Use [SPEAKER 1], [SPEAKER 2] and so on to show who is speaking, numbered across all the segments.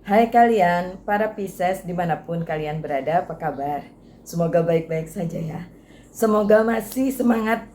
[SPEAKER 1] Hai kalian, para Pisces dimanapun kalian berada, apa kabar? Semoga baik-baik saja ya. Semoga masih semangat,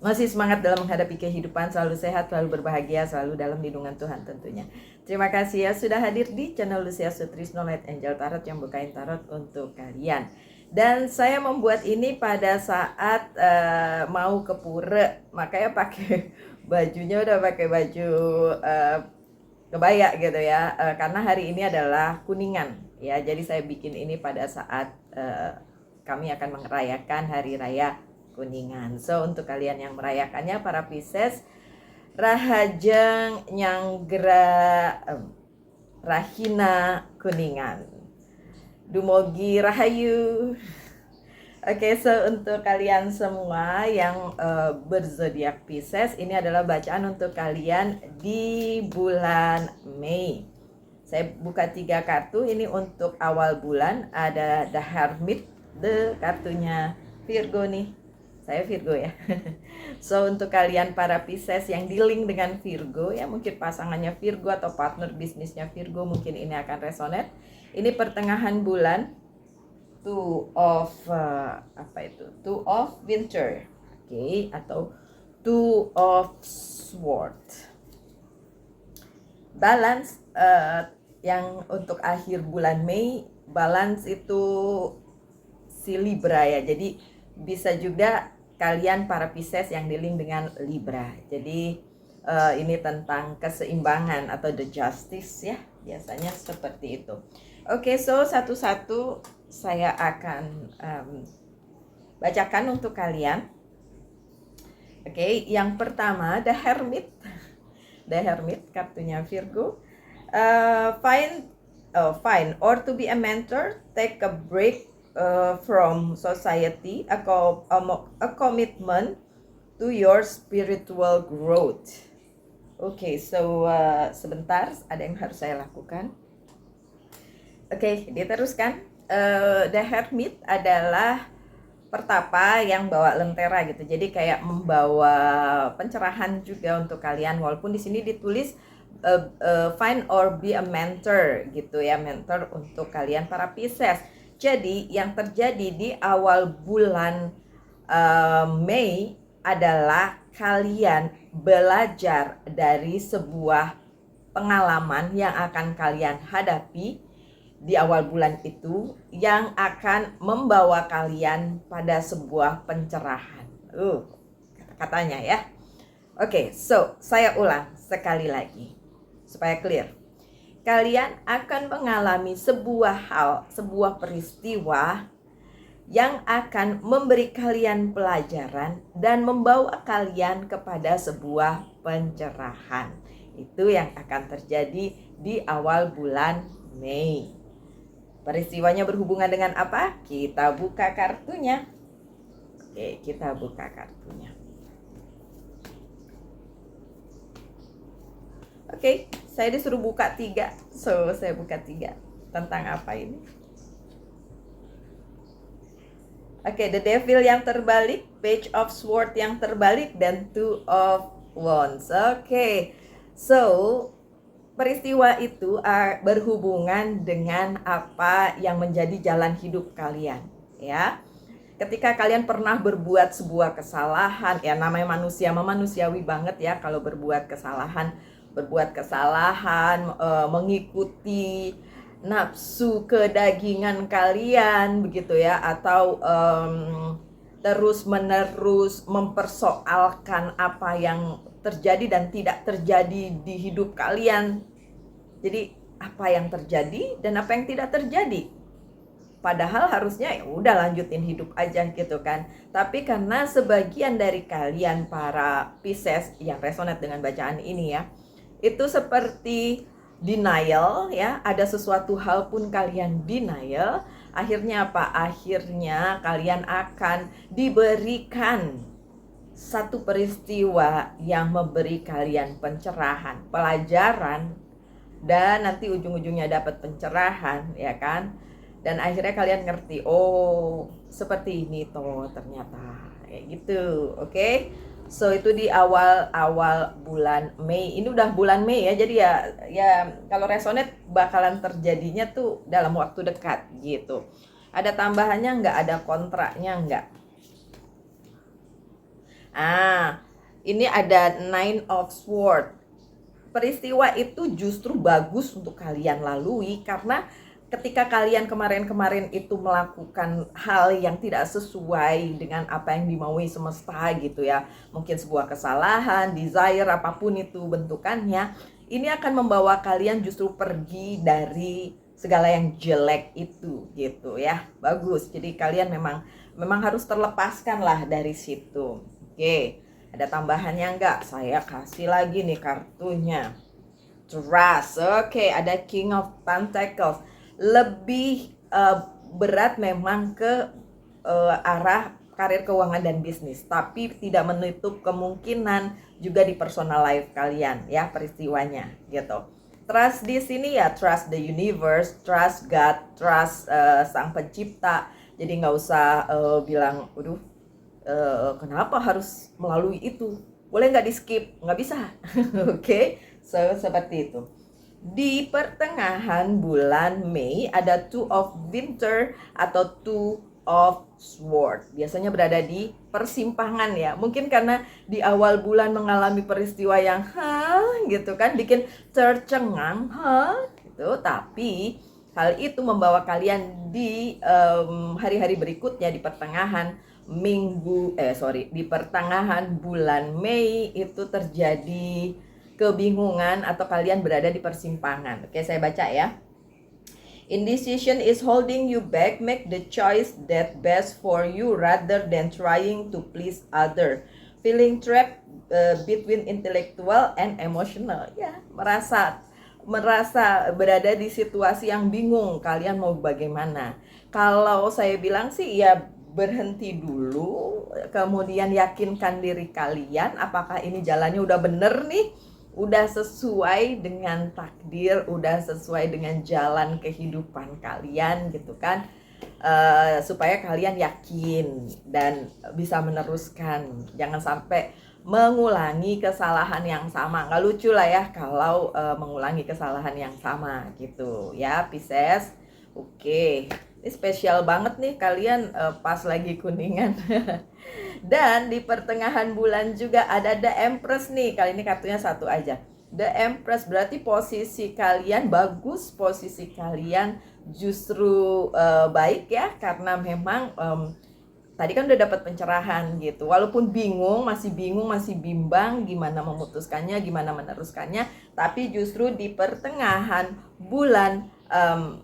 [SPEAKER 1] masih semangat dalam menghadapi kehidupan, selalu sehat, selalu berbahagia, selalu dalam lindungan Tuhan tentunya. Terima kasih ya sudah hadir di channel Lucia Sutrisno Light Angel Tarot yang bukain tarot untuk kalian. Dan saya membuat ini pada saat mau ke pura, makanya pakai bajunya udah pakai baju kebaya gitu ya, karena hari ini adalah Kuningan ya, jadi saya bikin ini pada saat kami akan merayakan hari raya Kuningan. So untuk kalian yang merayakannya, para Pisces, Rahajeng Nyanggra Rahina Kuningan, Dumogi Rahayu. Oke, so untuk kalian semua yang berzodiak Pisces, ini adalah bacaan untuk kalian di bulan Mei. Saya buka 3 kartu ini untuk awal bulan. Ada The Hermit, kartunya Virgo nih. Saya Virgo ya. So untuk kalian para Pisces yang dealing dengan Virgo ya, mungkin pasangannya Virgo atau partner bisnisnya Virgo, mungkin ini akan resonate. Ini pertengahan bulan. Two of Winter, oke, atau Two of Sword. Balance, yang untuk akhir bulan Mei, balance itu si Libra ya. Jadi bisa juga kalian para Pisces yang dealing dengan Libra. Jadi ini tentang keseimbangan atau the justice ya, biasanya seperti itu. Oke, so satu-satu saya akan bacakan untuk kalian. Oke, yang pertama The Hermit. The Hermit, kartunya Virgo. Fine or to be a mentor, take a break from society, a commitment to your spiritual growth. Oke, so sebentar, ada yang harus saya lakukan. Oke, diteruskan. The Hermit adalah pertapa yang bawa lentera gitu. Jadi kayak membawa pencerahan juga untuk kalian, walaupun di sini ditulis find or be a mentor gitu ya, mentor untuk kalian para Pisces. Jadi yang terjadi di awal bulan Mei adalah kalian belajar dari sebuah pengalaman yang akan kalian hadapi di awal bulan itu, yang akan membawa kalian pada sebuah pencerahan. Katanya ya. Oke, so saya ulang sekali lagi supaya clear. Kalian akan mengalami sebuah hal, sebuah peristiwa yang akan memberi kalian pelajaran dan membawa kalian kepada sebuah pencerahan. Itu yang akan terjadi di awal bulan Mei. Peristiwanya berhubungan dengan apa? Kita buka kartunya. Oke, kita buka kartunya. Oke, saya disuruh buka 3. So, saya buka 3. Tentang apa ini? Oke, The Devil yang terbalik, Page of Swords yang terbalik, dan Two of Wands. Oke, so peristiwa itu berhubungan dengan apa yang menjadi jalan hidup kalian ya. Ketika kalian pernah berbuat sebuah kesalahan, ya namanya manusia, manusiawi banget ya kalau berbuat kesalahan, mengikuti nafsu kedagingan kalian begitu ya, atau terus menerus mempersoalkan apa yang terjadi dan tidak terjadi di hidup kalian. Jadi apa yang terjadi dan apa yang tidak terjadi, padahal harusnya ya udah lanjutin hidup aja gitu kan. Tapi karena sebagian dari kalian para Pisces yang resonate dengan bacaan ini ya, itu seperti denial ya, ada sesuatu hal pun kalian denial. Akhirnya apa? Akhirnya kalian akan diberikan satu peristiwa yang memberi kalian pencerahan, pelajaran, dan nanti ujung-ujungnya dapat pencerahan ya kan. Dan akhirnya kalian ngerti, oh seperti ini toh ternyata, kayak gitu. Oke. So itu di awal-awal bulan Mei. Ini udah bulan Mei ya. Jadi ya kalau resonate bakalan terjadinya tuh dalam waktu dekat gitu. Ada tambahannya nggak? Ada kontraknya nggak? Ini ada Nine of Swords. Peristiwa itu justru bagus untuk kalian lalui karena ketika kalian kemarin-kemarin itu melakukan hal yang tidak sesuai dengan apa yang dimaui semesta gitu ya, mungkin sebuah kesalahan, desire, apapun itu bentukannya, ini akan membawa kalian justru pergi dari segala yang jelek itu gitu ya. Bagus, jadi kalian memang harus terlepaskan lah dari situ. Oke, ada tambahannya nggak? Saya kasih lagi nih kartunya. Trust. Oke, ada King of Pentacles. Lebih berat memang ke arah karir keuangan dan bisnis, tapi tidak menutup kemungkinan juga di personal life kalian ya peristiwanya gitu. Trust di sini ya, trust the universe, trust God, trust sang pencipta. Jadi nggak usah bilang, waduh, kenapa harus melalui itu? Boleh nggak di skip? Nggak bisa. Oke, so seperti itu. Di pertengahan bulan Mei ada Two of Winter atau Two of Sword. Biasanya berada di persimpangan ya. Mungkin karena di awal bulan mengalami peristiwa yang gitu kan, bikin tercengang gitu. Tapi hal itu membawa kalian di hari-hari berikutnya di pertengahan di pertengahan bulan Mei itu terjadi kebingungan atau kalian berada di persimpangan. Oke, saya baca ya. Indecision is holding you back. Make the choice that best for you rather than trying to please other. Feeling trapped between intellectual and emotional. Ya, merasa berada di situasi yang bingung. Kalian mau bagaimana? Kalau saya bilang sih ya berhenti dulu, kemudian yakinkan diri kalian apakah ini jalannya udah bener nih, udah sesuai dengan takdir, udah sesuai dengan jalan kehidupan kalian gitu kan. Supaya kalian yakin dan bisa meneruskan, jangan sampai mengulangi kesalahan yang sama. Nggak lucu lah ya kalau mengulangi kesalahan yang sama gitu ya, Pisces. Oke, ini spesial banget nih kalian pas lagi kuningan. Dan di pertengahan bulan juga ada The Empress nih. Kali ini kartunya satu aja. The Empress berarti posisi kalian bagus, posisi kalian justru baik ya, karena memang tadi kan udah dapat pencerahan gitu. Walaupun masih bimbang gimana memutuskannya, gimana meneruskannya, tapi justru di pertengahan bulan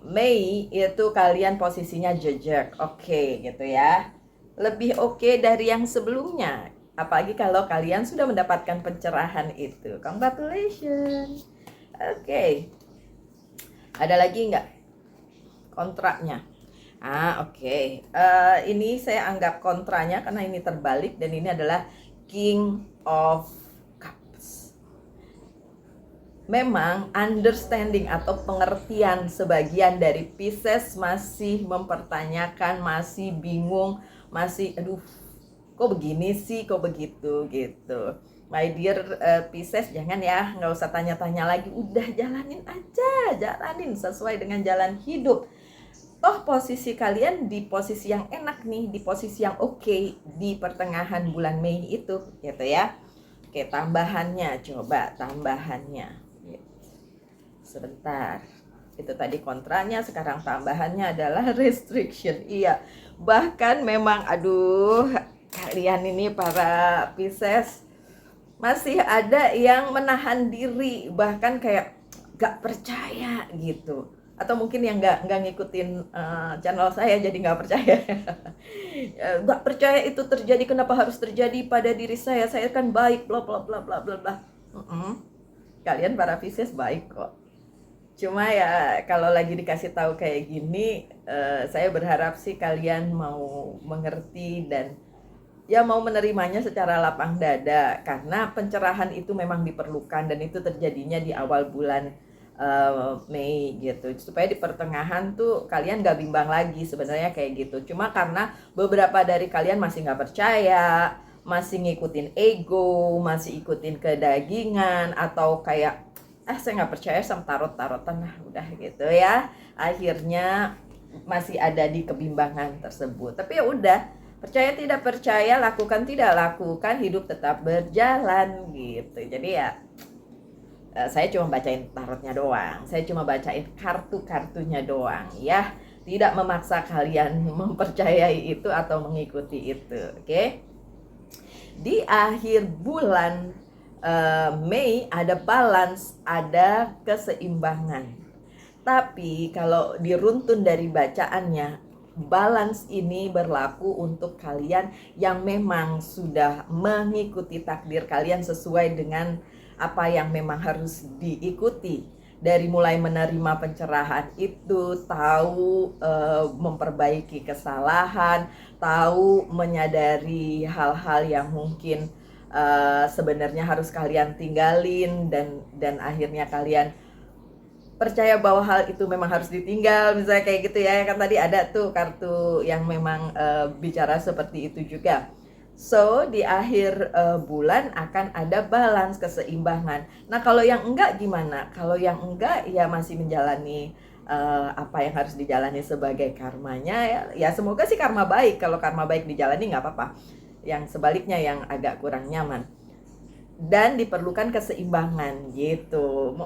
[SPEAKER 1] Mei itu kalian posisinya jejak. Oke, gitu ya. Lebih oke dari yang sebelumnya. Apalagi kalau kalian sudah mendapatkan pencerahan itu. Congratulations. Oke. Ada lagi nggak kontraknya? Oke. Ini saya anggap kontranya karena ini terbalik dan ini adalah King of Cups. Memang understanding atau pengertian sebagian dari Pisces masih mempertanyakan, masih bingung, masih kok begini sih, kok begitu gitu. My dear Pisces, jangan ya, nggak usah tanya-tanya lagi, udah jalanin aja, jalanin sesuai dengan jalan hidup. Toh posisi kalian di posisi yang enak nih, di posisi yang oke di pertengahan bulan Mei itu gitu ya. Oke, tambahannya, coba tambahannya. Sebentar, itu tadi kontranya, sekarang tambahannya adalah restriction. Iya, bahkan memang kalian ini para Pisces masih ada yang menahan diri, bahkan kayak gak percaya gitu, atau mungkin yang gak ngikutin channel saya jadi gak percaya. Gak percaya itu terjadi, kenapa harus terjadi pada diri saya kan baik, bla bla bla bla bla bla. Kalian para Pisces baik kok. Cuma ya kalau lagi dikasih tahu kayak gini, saya berharap sih kalian mau mengerti dan ya mau menerimanya secara lapang dada, karena pencerahan itu memang diperlukan dan itu terjadinya di awal bulan Mei gitu, supaya di pertengahan tuh kalian gak bimbang lagi sebenarnya kayak gitu. Cuma karena beberapa dari kalian masih gak percaya, masih ngikutin ego, masih ikutin kedagingan, atau kayak saya nggak percaya sama tarot-tarotan lah, udah gitu ya. Akhirnya masih ada di kebimbangan tersebut. Tapi ya udah, percaya tidak percaya, lakukan tidak lakukan, hidup tetap berjalan gitu. Jadi ya saya cuma bacain tarotnya doang, saya cuma bacain kartu-kartunya doang ya, tidak memaksa kalian mempercayai itu atau mengikuti itu. Oke? Di akhir bulan Mei ada balance, ada keseimbangan. Tapi kalau diruntun dari bacaannya, balance ini berlaku untuk kalian yang memang sudah mengikuti takdir kalian sesuai dengan apa yang memang harus diikuti. Dari mulai menerima pencerahan itu, tahu memperbaiki kesalahan, tahu menyadari hal-hal yang mungkin sebenarnya harus kalian tinggalin, dan akhirnya kalian percaya bahwa hal itu memang harus ditinggal, misalnya kayak gitu ya. Kan tadi ada tuh kartu yang memang bicara seperti itu juga. So di akhir bulan akan ada balance, keseimbangan. Nah kalau yang enggak gimana? Kalau yang enggak ya masih menjalani apa yang harus dijalani sebagai karmanya ya. Ya semoga sih karma baik. Kalau karma baik dijalani nggak apa-apa. Yang sebaliknya yang agak kurang nyaman. Dan diperlukan keseimbangan gitu.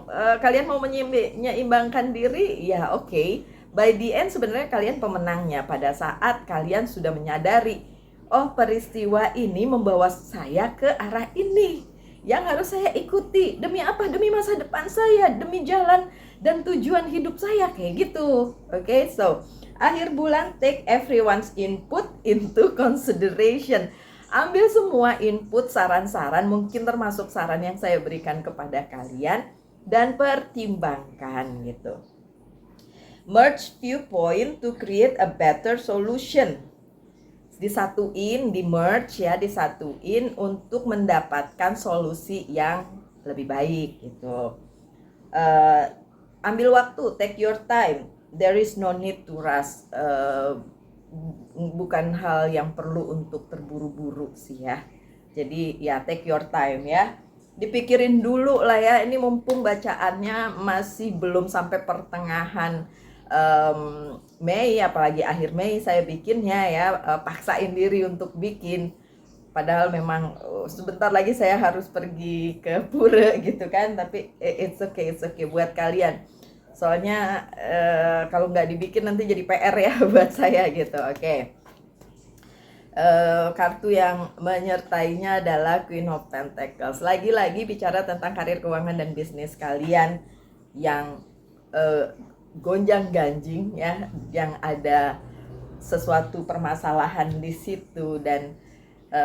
[SPEAKER 1] Kalian mau menyeimbangkan diri? Ya oke. By the end sebenarnya kalian pemenangnya pada saat kalian sudah menyadari, oh peristiwa ini membawa saya ke arah ini yang harus saya ikuti. Demi apa? Demi masa depan saya, demi jalan dan tujuan hidup saya, kayak gitu. Oke, so akhir bulan take everyone's input into consideration. Ambil semua input, saran-saran, mungkin termasuk saran yang saya berikan kepada kalian, dan pertimbangkan gitu. Merge viewpoint to create a better solution. Disatuin, di merge ya, disatuin untuk mendapatkan solusi yang lebih baik gitu. Ambil waktu, take your time. There is no need to rush. Bukan hal yang perlu untuk terburu-buru sih ya. Jadi ya take your time ya. Dipikirin dulu lah ya. Ini mumpung bacaannya masih belum sampai pertengahan Mei, apalagi akhir Mei saya bikinnya ya. Paksain diri untuk bikin. Padahal memang sebentar lagi saya harus pergi ke pura gitu kan. Tapi it's okay buat kalian. Soalnya kalau nggak dibikin nanti jadi PR ya buat saya gitu. Oke. Kartu yang menyertainya adalah Queen of Pentacles. Lagi-lagi bicara tentang karir, keuangan, dan bisnis kalian yang gonjang-ganjing ya, yang ada sesuatu permasalahan di situ dan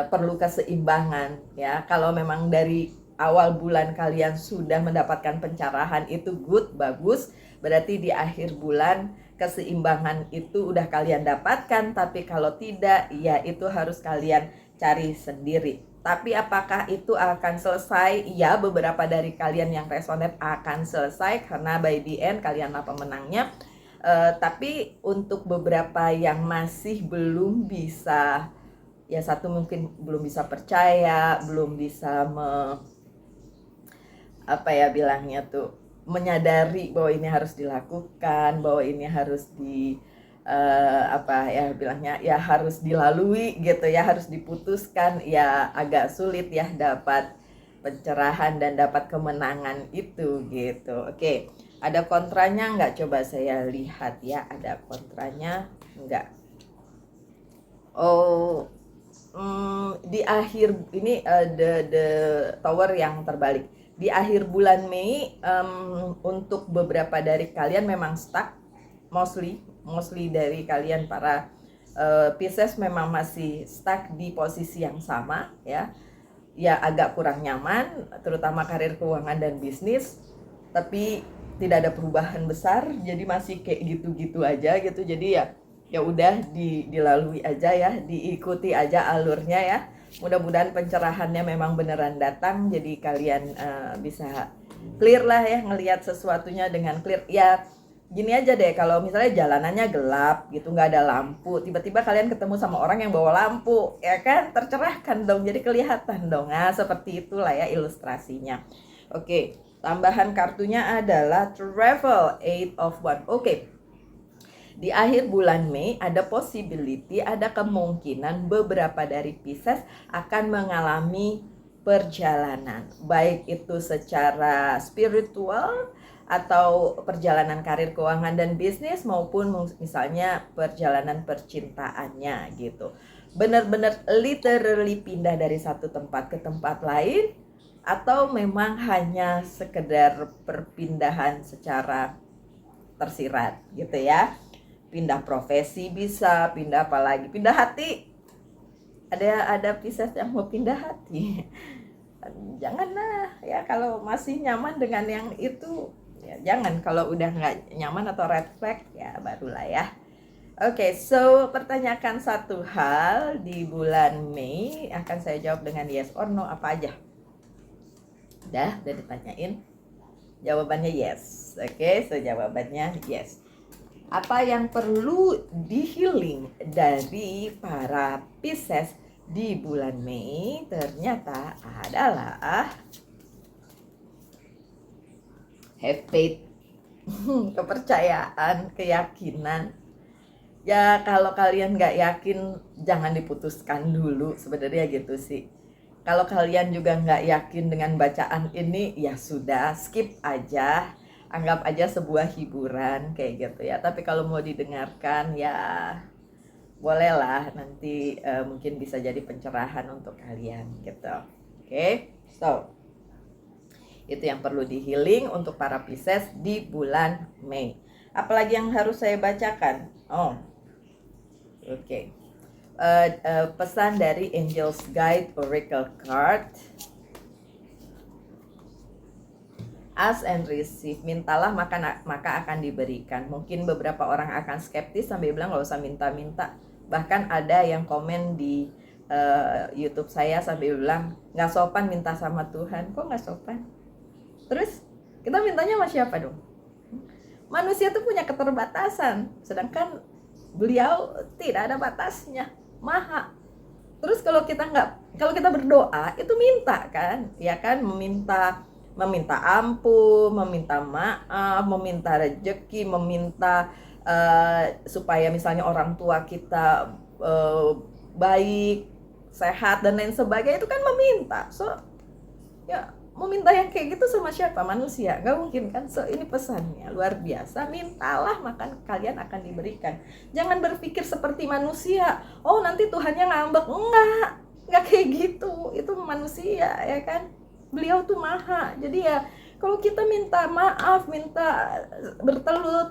[SPEAKER 1] perlu keseimbangan ya. Kalau memang dari awal bulan kalian sudah mendapatkan pencerahan, itu good, bagus. Berarti di akhir bulan keseimbangan itu udah kalian dapatkan. Tapi kalau tidak, ya itu harus kalian cari sendiri. Tapi apakah itu akan selesai? Ya, beberapa dari kalian yang resonate akan selesai karena by the end kalianlah pemenangnya. Tapi untuk beberapa yang masih belum bisa, ya satu mungkin belum bisa percaya, belum bisa menyadari bahwa ini harus dilakukan, bahwa ini harus harus dilalui gitu ya, harus diputuskan, ya agak sulit ya dapat pencerahan dan dapat kemenangan itu gitu. Oke, ada kontranya nggak? Coba saya lihat ya, ada kontranya nggak? Di akhir ini the tower yang terbalik. Di akhir bulan Mei untuk beberapa dari kalian memang stuck, mostly dari kalian para Pisces memang masih stuck di posisi yang sama ya. Ya agak kurang nyaman, terutama karir, keuangan, dan bisnis. Tapi tidak ada perubahan besar, jadi masih kayak gitu-gitu aja gitu. Jadi ya udah dilalui aja ya, diikuti aja alurnya ya. Mudah-mudahan pencerahannya memang beneran datang, jadi kalian bisa clear lah ya, ngelihat sesuatunya dengan clear ya. gini aja deh, kalau misalnya jalanannya gelap gitu, nggak ada lampu, tiba-tiba kalian ketemu sama orang yang bawa lampu, ya kan, tercerahkan dong, jadi kelihatan dong. Nah, seperti itulah ya ilustrasinya. Oke, tambahan kartunya adalah travel, eight of one. Oke, di akhir bulan Mei ada possibility, ada kemungkinan beberapa dari Pisces akan mengalami perjalanan, baik itu secara spiritual atau perjalanan karir, keuangan, dan bisnis, maupun misalnya perjalanan percintaannya gitu. Benar-benar literally pindah dari satu tempat ke tempat lain, atau memang hanya sekedar perpindahan secara tersirat gitu ya. Pindah profesi bisa, pindah apa lagi, pindah hati. Ada Pisces yang mau pindah hati. Janganlah ya, kalau masih nyaman dengan yang itu ya jangan. Kalau udah nggak nyaman atau red flag ya barulah ya. Oke, so pertanyakan satu hal di bulan Mei, akan saya jawab dengan yes or no apa aja. Udah ditanyain, jawabannya yes. Oke, so jawabannya yes. Apa yang perlu di-healing dari para Pisces di bulan Mei ternyata adalah have faith, kepercayaan, keyakinan. Ya kalau kalian nggak yakin jangan diputuskan dulu, sebenarnya gitu sih. Kalau kalian juga nggak yakin dengan bacaan ini, ya sudah, skip aja, anggap aja sebuah hiburan kayak gitu ya. Tapi kalau mau didengarkan ya bolehlah, nanti mungkin bisa jadi pencerahan untuk kalian gitu. Oke, so itu yang perlu di healing untuk para Pisces di bulan Mei. Apalagi yang harus saya bacakan? Oh, oke. Pesan dari Angel's Guide Oracle Card. Ask and receive, mintalah maka akan diberikan. Mungkin beberapa orang akan skeptis sampai bilang gak usah minta-minta. Bahkan ada yang komen di YouTube saya sampai bilang gak sopan minta sama Tuhan. Kok gak sopan? Terus kita mintanya sama siapa dong? Manusia tuh punya keterbatasan, sedangkan beliau tidak ada batasnya, maha. Terus kalau kita berdoa itu minta kan, ya kan, meminta ampun, meminta maaf, meminta rezeki, meminta supaya misalnya orang tua kita baik, sehat dan lain sebagainya, itu kan meminta. So ya meminta yang kayak gitu sama siapa? Manusia, gak mungkin kan. So ini pesannya luar biasa, mintalah maka kalian akan diberikan. Jangan berpikir seperti manusia, oh nanti Tuhannya ngambek. Enggak kayak gitu, itu manusia ya kan. Beliau tuh maha. Jadi ya kalau kita minta maaf, minta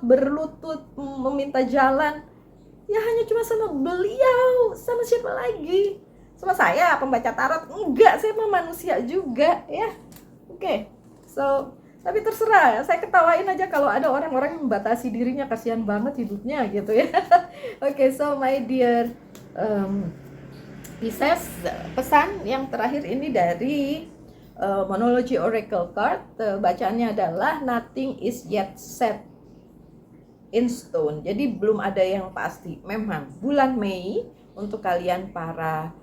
[SPEAKER 1] berlutut, meminta jalan, ya hanya cuma sama beliau. Sama siapa lagi? Sama saya pembaca tarot? Enggak, saya mah manusia juga ya. Oke, so tapi terserah ya, saya ketawain aja kalau ada orang-orang yang membatasi dirinya, kasihan banget hidupnya gitu ya. Oke, so my dear Pisces, pesan yang terakhir ini dari Monology Oracle Card, bacaannya adalah nothing is yet set in stone. Jadi belum ada yang pasti. Memang bulan Mei untuk kalian para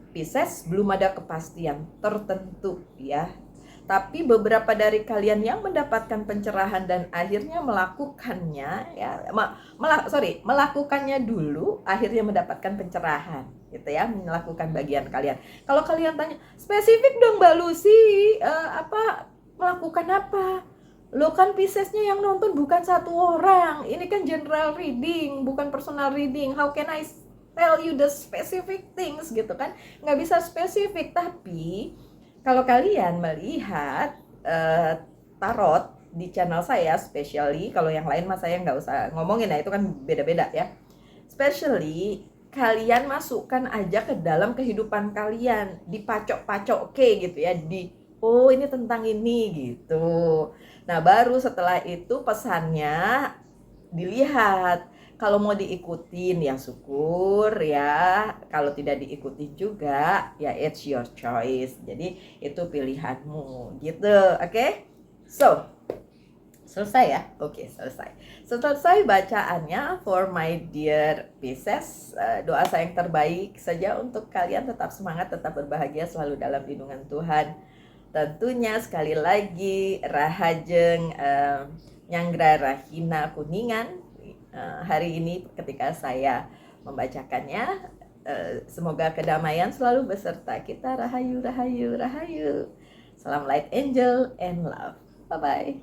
[SPEAKER 1] Pisces belum ada kepastian tertentu ya. Tapi beberapa dari kalian yang mendapatkan pencerahan dan akhirnya melakukannya ya, melakukannya dulu, akhirnya mendapatkan pencerahan gitu ya, melakukan bagian kalian. Kalau kalian tanya spesifik dong Mbak Lucy, melakukan apa? Lo kan Piscesnya yang nonton bukan satu orang, ini kan general reading, bukan personal reading. How can I tell you the specific things gitu kan, nggak bisa spesifik. Tapi kalau kalian melihat tarot di channel saya, especially kalau yang lain mas saya nggak usah ngomongin ya, itu kan beda-beda ya. Especially kalian masukkan aja ke dalam kehidupan kalian, dipacok-pacok gitu ya, oh ini tentang ini gitu. Nah baru setelah itu pesannya dilihat. Kalau mau diikutin ya syukur ya, kalau tidak diikutin juga ya it's your choice. Jadi itu pilihanmu gitu, oke? So Selesai ya? Oke, selesai. Selesai bacaannya. For my dear Pisces, doa saya yang terbaik saja untuk kalian. Tetap semangat, tetap berbahagia, selalu dalam lindungan Tuhan. Tentunya sekali lagi Rahajeng Nyanggra Rahina Kuningan hari ini ketika saya membacakannya. Semoga kedamaian selalu beserta kita. Rahayu, rahayu, rahayu. Salam light angel and love. Bye-bye.